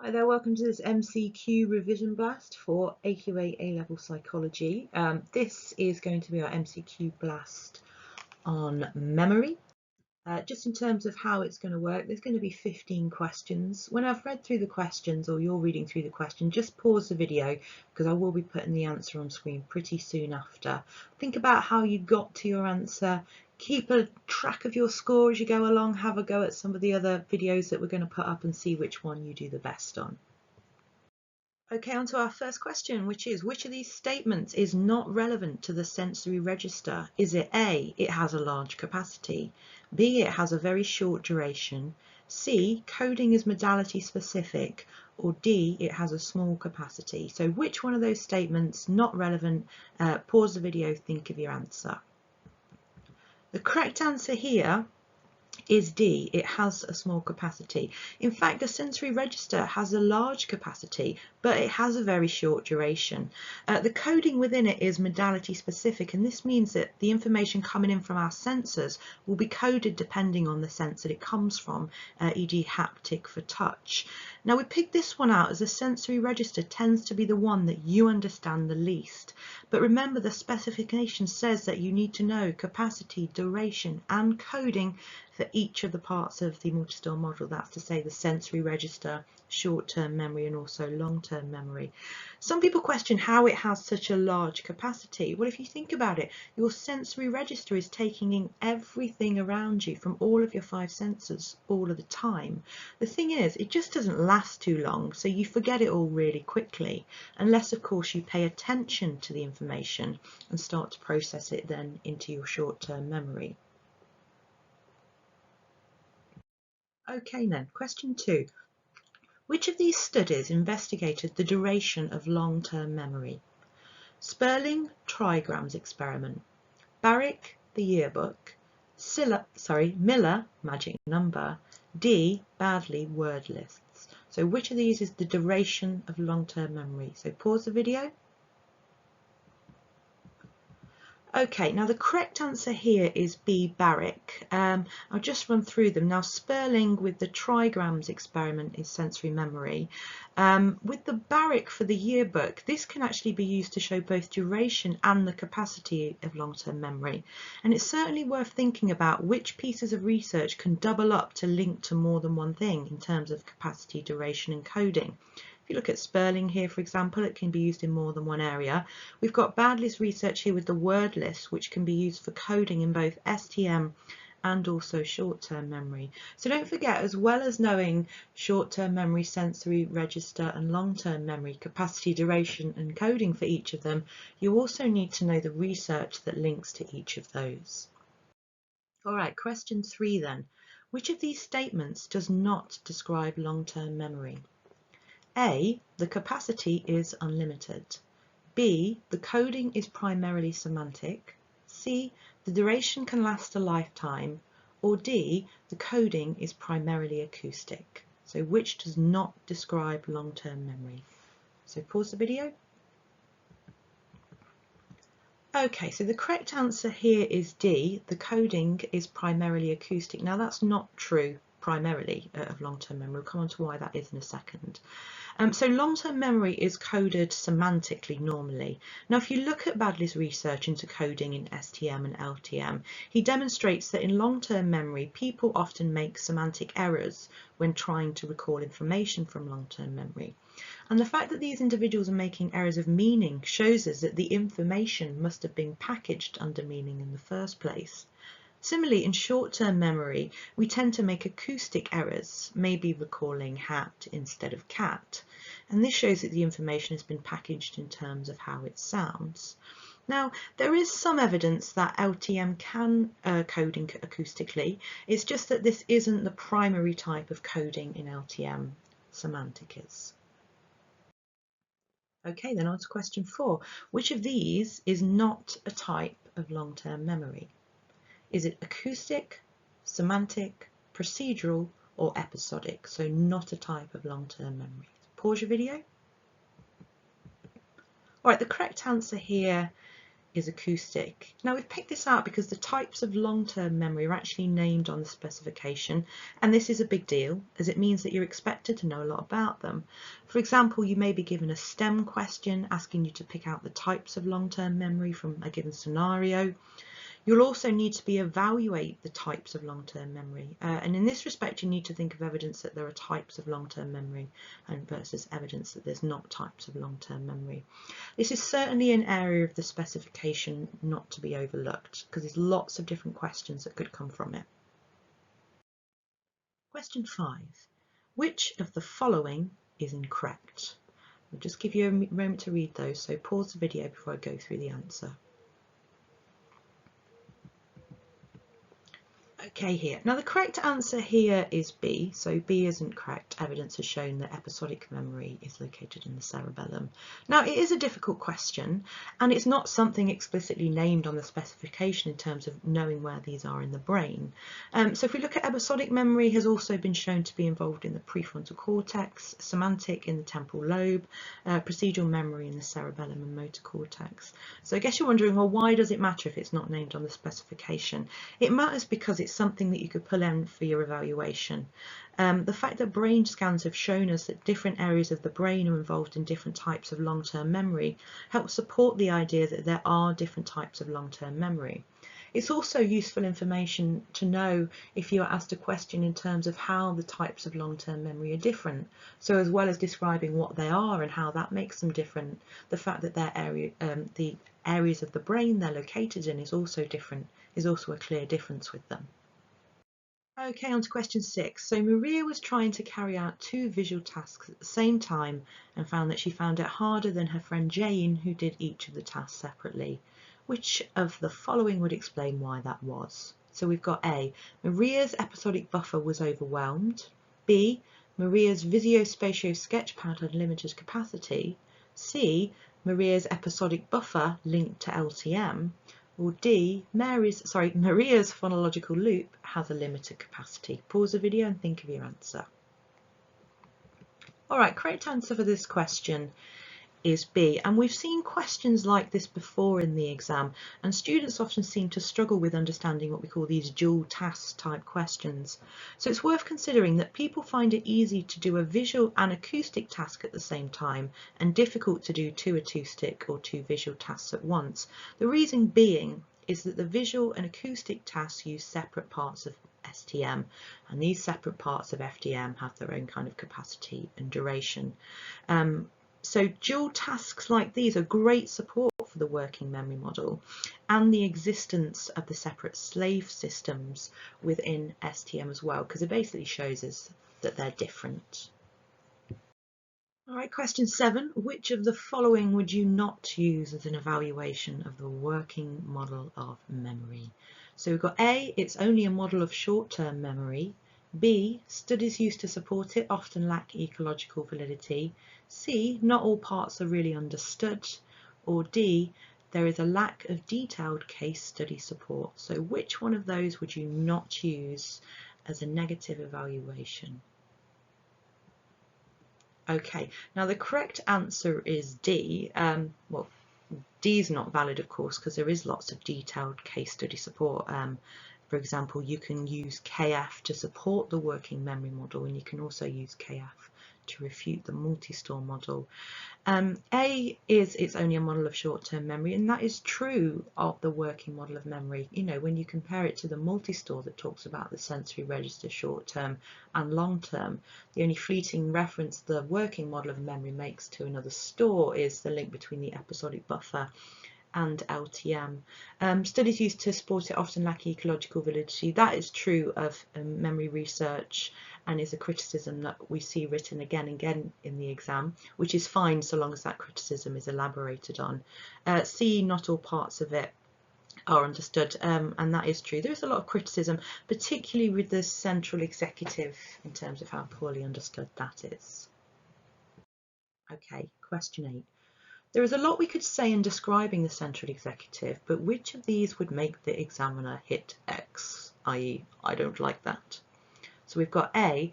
Hi there, welcome to this MCQ revision blast for AQA A Level Psychology. This is going to be our MCQ blast on memory. Just in terms of how it's going to work, there's going to be 15 questions. When I've read through the questions or you're reading through the question, just pause the video because I will be putting the answer on screen pretty soon after. Think about how you got to your answer. Keep a track of your score as you go along. Have a go at some of the other videos that we're going to put up and see which one you do the best on. Okay, on to our first question, which is, which of these statements is not relevant to the sensory register? Is it A, it has a large capacity, B, it has a very short duration, C, coding is modality specific, or D, it has a small capacity? So which one of those statements not relevant? Pause the video, think of your answer. The correct answer here is D, it has a small capacity. In fact, the sensory register has a large capacity, but it has a very short duration. The coding within it is modality specific, and this means that the information coming in from our sensors will be coded depending on the sense that it comes from, e.g. haptic for touch. Now we picked this one out as the sensory register tends to be the one that you understand the least. But remember, the specification says that you need to know capacity, duration and coding for each of the parts of the multi-style model. That's to say the sensory register, short-term memory and also long-term memory. Some people question how it has such a large capacity. Well, if you think about it, your sensory register is taking in everything around you from all of your 5 senses all of the time. The thing is, it just doesn't last too long, so you forget it all really quickly, unless of course you pay attention to the information and start to process it then into your short-term memory. Okay then, question 2. Which of these studies investigated the duration of long-term memory? Sperling trigrams experiment, Barrick the yearbook, Miller magic number, D Badley word lists. So which of these is the duration of long-term memory? So pause the video. Okay, now the correct answer here is B, Barrick. I'll just run through them. Now, Sperling with the trigrams experiment is sensory memory. With the Barrick for the yearbook, this can actually be used to show both duration and the capacity of long-term memory. And it's certainly worth thinking about which pieces of research can double up to link to more than one thing in terms of capacity, duration and coding. If you look at Sperling here, for example, it can be used in more than one area. We've got Badley's research here with the word list, which can be used for coding in both STM and also short-term memory. So don't forget, as well as knowing short-term memory, sensory register and long-term memory, capacity, duration and coding for each of them, you also need to know the research that links to each of those. All right, question 3 then. Which of these statements does not describe long-term memory? A, the capacity is unlimited. B, the coding is primarily semantic. C, the duration can last a lifetime. Or D, the coding is primarily acoustic. So which does not describe long-term memory? So pause the video. Okay, so the correct answer here is D, the coding is primarily acoustic. Now that's not true primarily of long-term memory. We'll come on to why that is in a second. So long-term memory is coded semantically normally. Now if you look at Badley's research into coding in STM and LTM, he demonstrates that in long-term memory people often make semantic errors when trying to recall information from long-term memory. And the fact that these individuals are making errors of meaning shows us that the information must have been packaged under meaning in the first place. Similarly, in short-term memory, we tend to make acoustic errors, maybe recalling hat instead of cat. And this shows that the information has been packaged in terms of how it sounds. Now, there is some evidence that LTM can coding acoustically. It's just that this isn't the primary type of coding in LTM. Semantic is. Okay, then on to question 4. Which of these is not a type of long-term memory? Is it acoustic, semantic, procedural, or episodic? So not a type of long-term memory. Pause your video. All right, the correct answer here is acoustic. Now we've picked this out because the types of long-term memory are actually named on the specification, and this is a big deal as it means that you're expected to know a lot about them. For example, you may be given a STEM question asking you to pick out the types of long-term memory from a given scenario. You'll also need to evaluate the types of long-term memory, and in this respect you need to think of evidence that there are types of long-term memory and versus evidence that there's not types of long-term memory. This is certainly an area of the specification not to be overlooked because there's lots of different questions that could come from it. Question 5. Which of the following is incorrect? I'll just give you a moment to read those, so pause the video before I go through the answer. Okay, here. Now the correct answer here is B, so B isn't correct. Evidence has shown that episodic memory is located in the cerebellum. Now it is a difficult question and it's not something explicitly named on the specification in terms of knowing where these are in the brain. So if we look at episodic memory, has also been shown to be involved in the prefrontal cortex, semantic in the temporal lobe, procedural memory in the cerebellum and motor cortex. So I guess you're wondering, well, why does it matter if it's not named on the specification? It matters because it's something that you could pull in for your evaluation. The fact that brain scans have shown us that different areas of the brain are involved in different types of long-term memory helps support the idea that there are different types of long-term memory. It's also useful information to know if you are asked a question in terms of how the types of long-term memory are different. So as well as describing what they are and how that makes them different, the fact that the areas of the brain they're located in is also different, is also a clear difference with them. Okay, on to question 6. So Maria was trying to carry out 2 visual tasks at the same time and found that she found it harder than her friend Jane, who did each of the tasks separately. Which of the following would explain why that was? So we've got A, Maria's episodic buffer was overwhelmed. B, Maria's visuospatial sketchpad had limited capacity. C, Maria's episodic buffer linked to LTM. Or D, Maria's phonological loop has a limited capacity. Pause the video and think of your answer. Alright, correct answer for this question is B, and we've seen questions like this before in the exam, and students often seem to struggle with understanding what we call these dual task type questions. So it's worth considering that people find it easy to do a visual and acoustic task at the same time and difficult to do 2 acoustic or 2 visual tasks at once. The reason being is that the visual and acoustic tasks use separate parts of STM, and these separate parts of FDM have their own kind of capacity and duration. So dual tasks like these are great support for the working memory model and the existence of the separate slave systems within STM as well, because it basically shows us that they're different. All right, question 7. Which of the following would you not use as an evaluation of the working model of memory? So we've got A, it's only a model of short-term memory. B, studies used to support it often lack ecological validity. C, not all parts are really understood. Or D, there is a lack of detailed case study support. So which one of those would you not use as a negative evaluation? Okay, now the correct answer is D. Well, D is not valid, of course, because there is lots of detailed case study support. For example, you can use KF to support the working memory model, and you can also use KF to refute the multi-store model. A is it's only a model of short-term memory, and that is true of the working model of memory. You know, when you compare it to the multi-store that talks about the sensory register short-term and long-term, the only fleeting reference the working model of memory makes to another store is the link between the episodic buffer and LTM. Studies used to support it often lack ecological validity. That is true of memory research and is a criticism that we see written again and again in the exam, which is fine so long as that criticism is elaborated on. C, not all parts of it are understood, and that is true. There is a lot of criticism, particularly with the central executive, in terms of how poorly understood that is. Okay, question 8. There is a lot we could say in describing the central executive, but which of these would make the examiner hit X, i.e. I don't like that? So we've got A,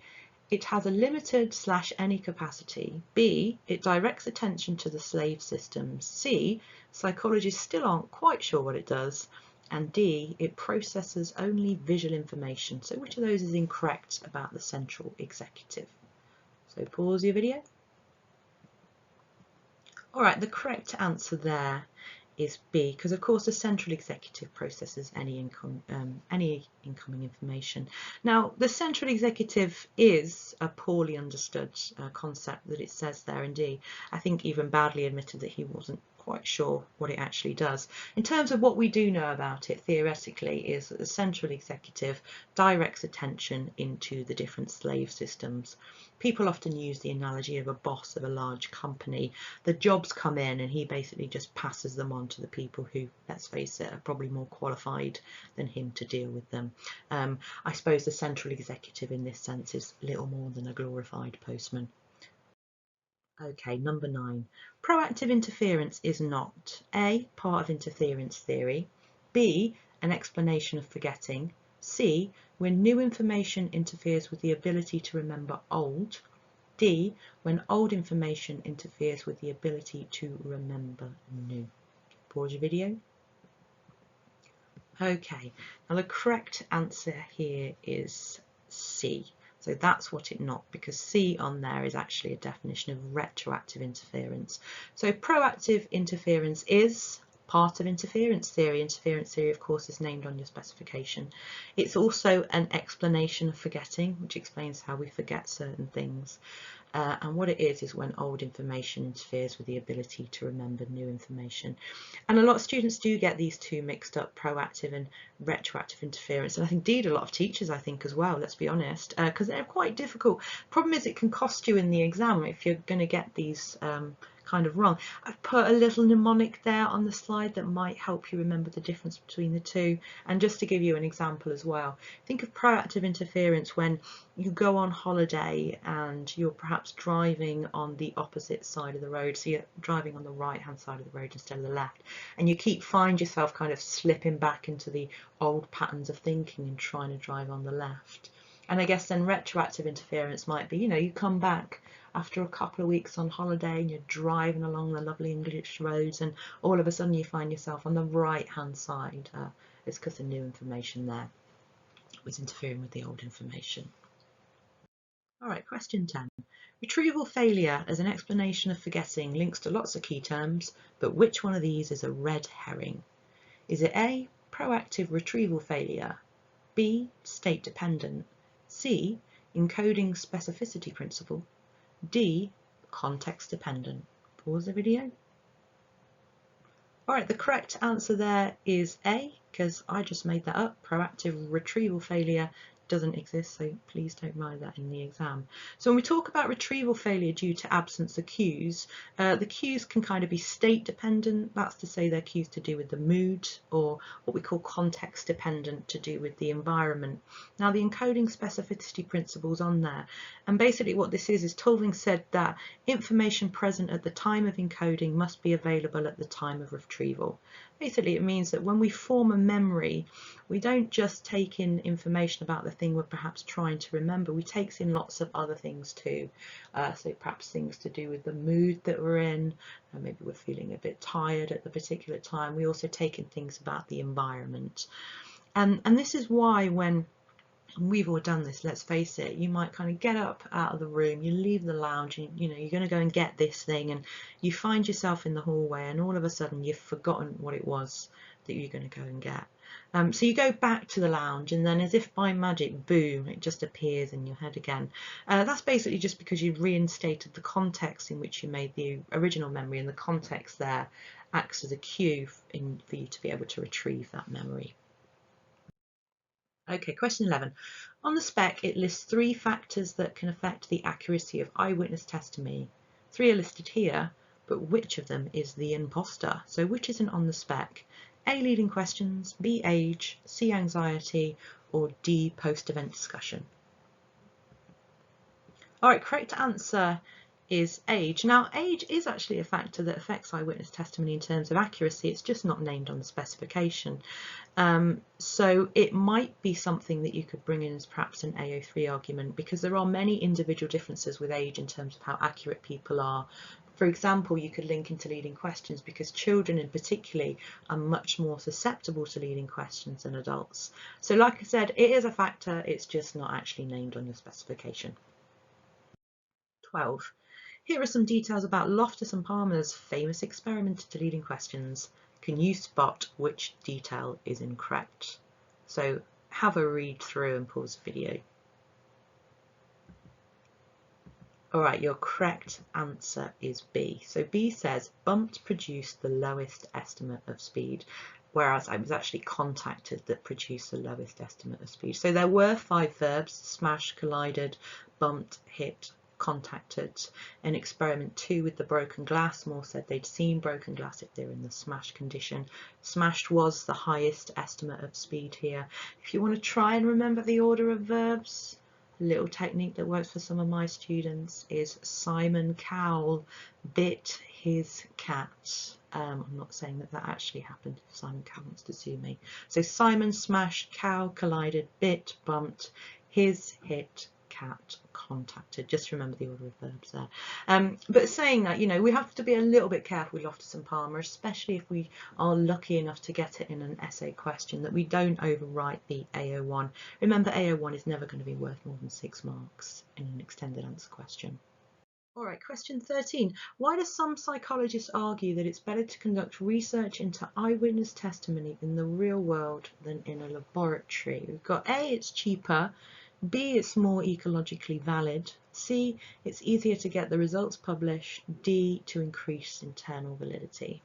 it has a limited / any capacity. B, it directs attention to the slave systems. C, psychologists still aren't quite sure what it does. And D, it processes only visual information. So which of those is incorrect about the central executive? So pause your video. All right, the correct answer there is B, because of course the central executive processes any incoming information. Now, the central executive is a poorly understood concept that it says there in D. I think even Badley admitted that he wasn't quite sure what it actually does. In terms of what we do know about it theoretically is that the central executive directs attention into the different slave systems. People often use the analogy of a boss of a large company. The jobs come in and he basically just passes them on to the people who, let's face it, are probably more qualified than him to deal with them. I suppose the central executive in this sense is little more than a glorified postman. Okay, number 9. Proactive interference is not A, part of interference theory, B, an explanation of forgetting, C, when new information interferes with the ability to remember old, D, when old information interferes with the ability to remember new. Pause your video. Okay, now the correct answer here is C. So that's what it not, because C on there is actually a definition of retroactive interference. So proactive interference is part of interference theory. Interference theory, of course, is named on your specification. It's also an explanation of forgetting, which explains how we forget certain things. And what it is when old information interferes with the ability to remember new information. And a lot of students do get these two mixed up, proactive and retroactive interference. And I think indeed a lot of teachers, I think, as well, let's be honest, because they're quite difficult. Problem is it can cost you in the exam if you're going to get these kind of wrong. I've put a little mnemonic there on the slide that might help you remember the difference between the two. And just to give you an example as well, think of proactive interference when you go on holiday and you're perhaps driving on the opposite side of the road. So you're driving on the right hand side of the road instead of the left, and you find yourself kind of slipping back into the old patterns of thinking and trying to drive on the left. And I guess then retroactive interference might be, you come back after a couple of weeks on holiday and you're driving along the lovely English roads and all of a sudden you find yourself on the right hand side. It's because the new information there was interfering with the old information. All right, question 10. Retrieval failure as an explanation of forgetting links to lots of key terms, but which one of these is a red herring? Is it A, proactive retrieval failure, B, state dependent, C, encoding specificity principle, D, context dependent? Pause the video. All right, the correct answer there is A, because I just made that up. Proactive retrieval failure doesn't exist, so please don't write that in the exam. So when we talk about retrieval failure due to absence of cues, the cues can kind of be state dependent. That's to say they're cues to do with the mood, or what we call context dependent, to do with the environment. Now the encoding specificity principle's on there, and basically what this is Tulving said that information present at the time of encoding must be available at the time of retrieval. Basically it means that when we form a memory, we don't just take in information about the thing we're perhaps trying to remember, we take in lots of other things too. So perhaps things to do with the mood that we're in, maybe we're feeling a bit tired at the particular time. We also take in things about the environment. And this is why when we've all done this, let's face it, you might kind of get up out of the room, you leave the lounge, and you're going to go and get this thing, and you find yourself in the hallway and all of a sudden you've forgotten what it was that you're going to go and get. So you go back to the lounge, and then as if by magic, boom, it just appears in your head again. That's basically just because you've reinstated the context in which you made the original memory, and the context there acts as a cue for you to be able to retrieve that memory. Okay, question 11. On the spec, it lists 3 factors that can affect the accuracy of eyewitness testimony. 3 are listed here, but which of them is the imposter? So which isn't on the spec? A, leading questions, B, age, C, anxiety, or D, post-event discussion? All right, correct answer is age. Now, age is actually a factor that affects eyewitness testimony in terms of accuracy. It's just not named on the specification. So it might be something that you could bring in as perhaps an AO3 argument, because there are many individual differences with age in terms of how accurate people are. For example, you could link into leading questions because children in particular are much more susceptible to leading questions than adults. So like I said, it is a factor, it's just not actually named on your specification. 12. Here are some details about Loftus and Palmers' famous experiment to leading questions. Can you spot which detail is incorrect? So have a read through and pause the video. All right, your correct answer is B. So B says bumped produced the lowest estimate of speed, whereas I was actually contacted that produced the lowest estimate of speed. So there were 5 verbs: smashed, collided, bumped, hit, contacted. In experiment 2 with the broken glass, Moore said they'd seen broken glass if they're in the smashed condition. Smashed was the highest estimate of speed here. If you want to try and remember the order of verbs, a little technique that works for some of my students is Simon Cowell bit his cat. I'm not saying that that actually happened if Simon Cowell wants to sue me. So Simon smashed, Cowell collided, bit, bumped, his hit, cat, contacted. Just remember the order of verbs there. But saying that, you know, we have to be a little bit careful with Loftus and Palmer, especially if we are lucky enough to get it in an essay question, that we don't overwrite the AO1. Remember, AO1 is never going to be worth more than 6 marks in an extended answer question. All right, question 13. Why do some psychologists argue that it's better to conduct research into eyewitness testimony in the real world than in a laboratory? We've got A, it's cheaper; B, it's more ecologically valid; C, it's easier to get the results published; D, to increase internal validity.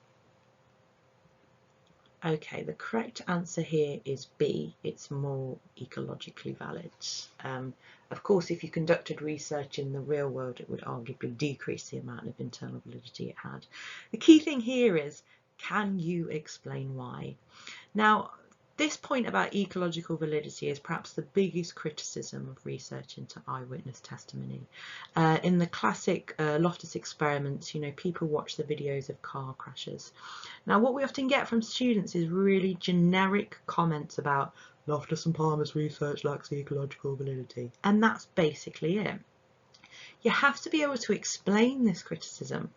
Okay, the correct answer here is B, it's more ecologically valid. Of course, if you conducted research in the real world, it would arguably decrease the amount of internal validity it had. The key thing here is, can you explain why? Now, this point about ecological validity is perhaps the biggest criticism of research into eyewitness testimony. In the classic Loftus experiments, you know, people watch the videos of car crashes. Now, what we often get from students is really generic comments about Loftus and Palmers research lacks ecological validity, and that's basically it. You have to be able to explain this criticism.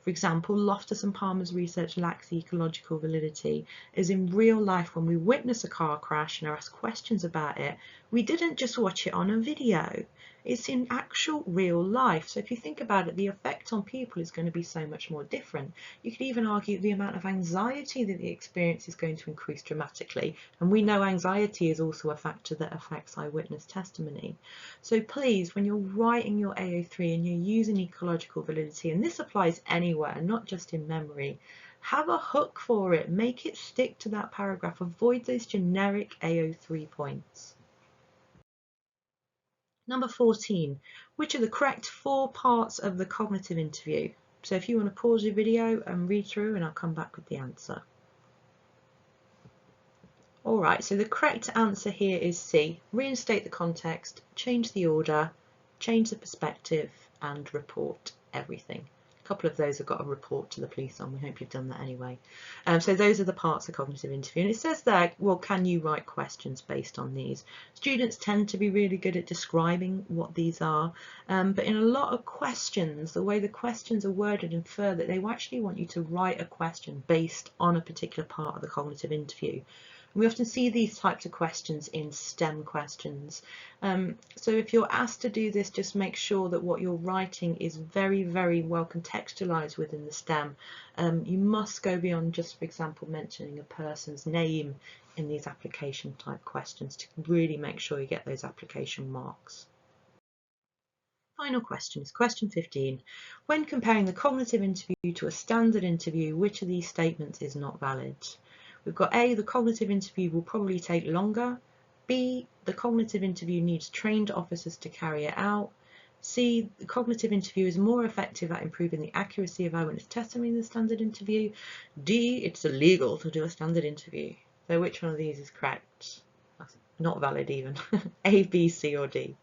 For example, Loftus and Palmers research lacks ecological validity, as in real life when we witness a car crash and are asked questions about it, we didn't just watch it on a video. It's in actual real life. So if you think about it, the effect on people is going to be so much more different. You could even argue the amount of anxiety that the experience is going to increase dramatically. And we know anxiety is also a factor that affects eyewitness testimony. So please, when you're writing your AO3 and you're using ecological validity, and this applies anywhere, not just in memory, have a hook for it. Make it stick to that paragraph. Avoid those generic AO3 points. Number 14, which are the correct 4 parts of the cognitive interview? So if you want to pause your video and read through, and I'll come back with the answer. All right, so the correct answer here is C. Reinstate the context, change the order, change the perspective, and report everything. A couple of those have got a report to the police on. We hope you've done that anyway. So those are the parts of cognitive interview. And it says there, well, can you write questions based on these? Students tend to be really good at describing what these are. But in a lot of questions, the way the questions are worded infer that they actually want you to write a question based on a particular part of the cognitive interview. We often see these types of questions in STEM questions. So if you're asked to do this, just make sure that what you're writing is very, very well contextualized within the STEM. You must go beyond just, for example, mentioning a person's name in these application type questions to really make sure you get those application marks. Final question is question 15. When comparing the cognitive interview to a standard interview, which of these statements is not valid? We've got A, the cognitive interview will probably take longer; B, the cognitive interview needs trained officers to carry it out; C, the cognitive interview is more effective at improving the accuracy of eyewitness testimony than the standard interview; D, it's illegal to do a standard interview. So which one of these is correct? That's not valid even. A, B, C or D?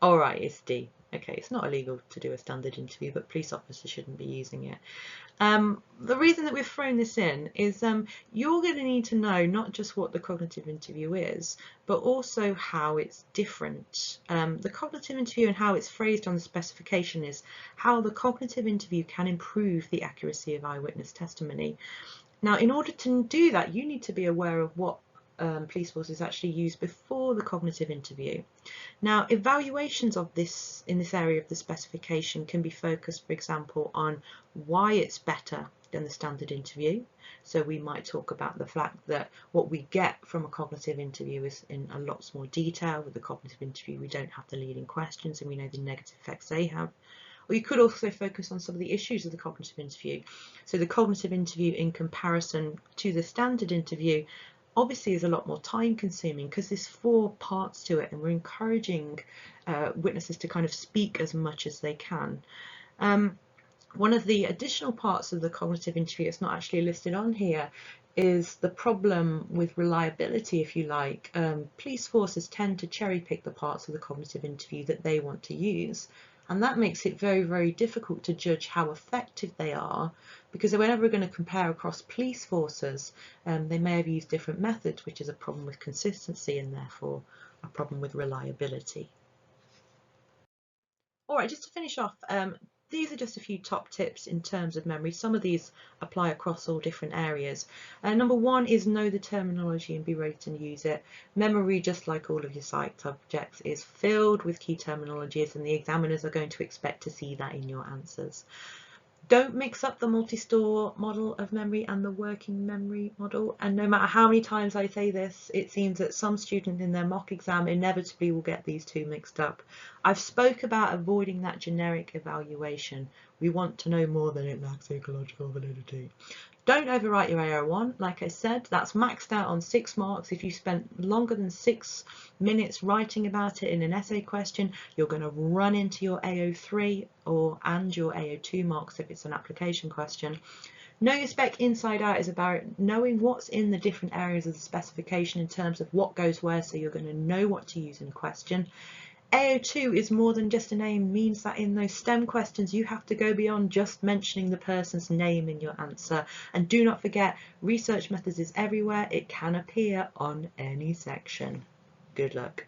All right, it's D. Okay, it's not illegal to do a standard interview, but police officers shouldn't be using it. The reason that we've thrown this in is you're going to need to know not just what the cognitive interview is, but also how it's different. The cognitive interview and how it's phrased on the specification is how the cognitive interview can improve the accuracy of eyewitness testimony. Now, in order to do that, you need to be aware of what police forces actually use before the cognitive interview. Now, evaluations of this in this area of the specification can be focused, for example, on why it's better than the standard interview. So we might talk about the fact that what we get from a cognitive interview is in a lot more detail. With the cognitive interview, we don't have the leading questions and we know the negative effects they have. Or you could also focus on some of the issues of the cognitive interview. So the cognitive interview in comparison to the standard interview obviously is a lot more time consuming because there's 4 parts to it, and we're encouraging witnesses to kind of speak as much as they can. One of the additional parts of the cognitive interview that's not actually listed on here is the problem with reliability, if you like. Police forces tend to cherry pick the parts of the cognitive interview that they want to use, and that makes it very, very difficult to judge how effective they are, because whenever we're going to compare across police forces, they may have used different methods, which is a problem with consistency and therefore a problem with reliability. All right, just to finish off, these are just a few top tips in terms of memory. Some of these apply across all different areas. Number 1 is know the terminology and be ready to use it. Memory, just like all of your psych subjects, is filled with key terminologies, and the examiners are going to expect to see that in your answers. Don't mix up the multi-store model of memory and the working memory model. And no matter how many times I say this, it seems that some students in their mock exam inevitably will get these two mixed up. I've spoke about avoiding that generic evaluation. We want to know more than it lacks psychological validity. Don't overwrite your AO1. Like I said, that's maxed out on 6 marks. If you spent longer than 6 minutes writing about it in an essay question, you're going to run into your AO3 and your AO2 marks if it's an application question. Know your spec inside out is about knowing what's in the different areas of the specification in terms of what goes where, so you're going to know what to use in a question. AO2 is more than just a name, means that in those STEM questions you have to go beyond just mentioning the person's name in your answer. And do not forget, research methods is everywhere. It can appear on any section. Good luck.